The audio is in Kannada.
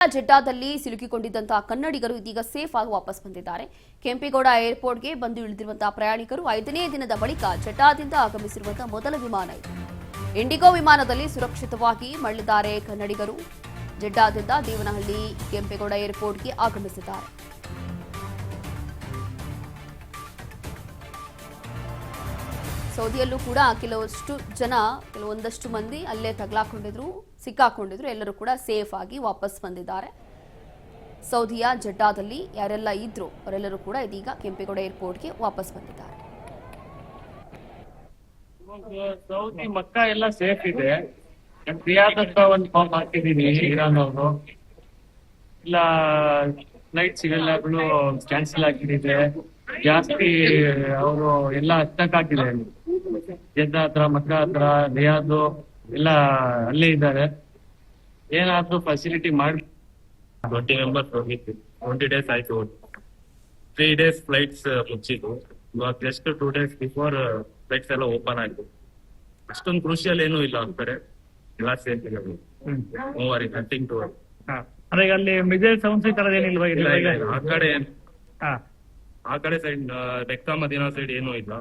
ಜೆಡ್ಡಾದಲ್ಲಿ ಸಿಲುಕಿಕೊಂಡಿದ್ದಂತಹ ಕನ್ನಡಿಗರು ಇದೀಗ ಸೇಫ್ ಆಗಿ ವಾಪಸ್ ಬಂದಿದ್ದಾರೆ. ಕೆಂಪೇಗೌಡ ಏರ್ಪೋರ್ಟ್ಗೆ ಬಂದು ಇಳಿದಿರುವಂತಹ ಪ್ರಯಾಣಿಕರು 5ನೇ ದಿನದ ಬಳಿಕ ಜೆಡ್ಡಾದಿಂದ ಆಗಮಿಸಿರುವಂತಹ ಮೊದಲ ವಿಮಾನ ಇದು. ಇಂಡಿಗೋ ವಿಮಾನದಲ್ಲಿ ಸುರಕ್ಷಿತವಾಗಿ ಮರಳಿದ್ದಾರೆ ಕನ್ನಡಿಗರು. ಜೆಡ್ಡಾದಿಂದ ದೇವನಹಳ್ಳಿ ಕೆಂಪೇಗೌಡ ಏರ್ಪೋರ್ಟ್ಗೆ ಆಗಮಿಸಿದ್ದಾರೆ. ಸೌದಿಯಲ್ಲೂ ಕೂಡ ಕೆಲವೊಂದಷ್ಟು ಮಂದಿ ಅಲ್ಲೇ ಸಿಕ್ಕಾಕೊಂಡಿದ್ರು. ಎಲ್ಲರೂ ಕೂಡ ಸೇಫ್ ಆಗಿ ವಾಪಸ್ ಬಂದಿದ್ದಾರೆ. ಸೌದಿಯ ಜೆಡ್ಡಾದಲ್ಲಿ ಯಾರೆಲ್ಲ ಇದ್ರು ಅವರೆಲ್ಲರೂ ಕೂಡ ಇದೀಗ ಕೆಂಪೇಗೌಡ ಏರ್ಪೋರ್ಟ್ಗೆ ವಾಪಸ್ ಬಂದಿದ್ದಾರೆ. ಸೌದಿ ಮಕ್ಕಾ ಎಲ್ಲ ಸೇಫ್ ಇದೆ. ರಿಯಾದ್ ಅಂತ ಒಂದು ಫಾರ್ಮ್ ಹಾಕಿದೀನಿ ಇರಾನ್ ಅವರು. ಇಲ್ಲ ಫ್ಲೈಟ್ಸ್ ಇವೆಲ್ಲಗಳು ಕ್ಯಾನ್ಸಲ್ ಆಗಿದೆ. ಜಾಸ್ತಿ ಅವರು ಎಲ್ಲ ಹತ್ತಕ್ಕಾಗಿದೆ. ಜೆಡ್ಡಾ ಹತ್ರ, ಮಕ್ಕಾ ಹತ್ರ, ರಿಯಾದ್ ಎಲ್ಲ ಅಲ್ಲೇ ಇದ್ದಾರೆ. ಏನಾದ್ರೂ ಫೆಸಿಲಿಟಿ ಮಾಡಿ 20 ಮೆಂಬರ್ಸ್ ಹೋಗಿತ್ತು. 20 days ಆಯ್ತು. 3 days ಫ್ಲೈಟ್ಸ್ ಮುಚ್ಚಿದ್ದು. ಇವಾಗ ಜಸ್ಟ್ 2 days ಬಿಫೋರ್ ಫ್ಲೈಟ್ಸ್ ಎಲ್ಲ ಓಪನ್ ಆಯ್ತು. ಅಷ್ಟೊಂದು ಕ್ರೂಷಿಯಲ್ ಏನೂ ಇಲ್ಲ ಅಂತಾರೆ. ಎಲ್ಲ ಸೇಫ್ ಇದೆ. ಮೂವರಿ ನಥಿಂಗ್ ಟು ಅದೇ ಅಲ್ಲಿ ಮಿಸೈಲ್ ಸೌಂಡ್ಸ್ ಈ ತರದ್ ಏನಿಲ್ವಾ? ಆ ಕಡೆ ಸೈಡ್ ಮೆಕ್ಕಾ ಮದೀನಾ ಸೈಡ್ ಏನೂ ಇಲ್ಲ.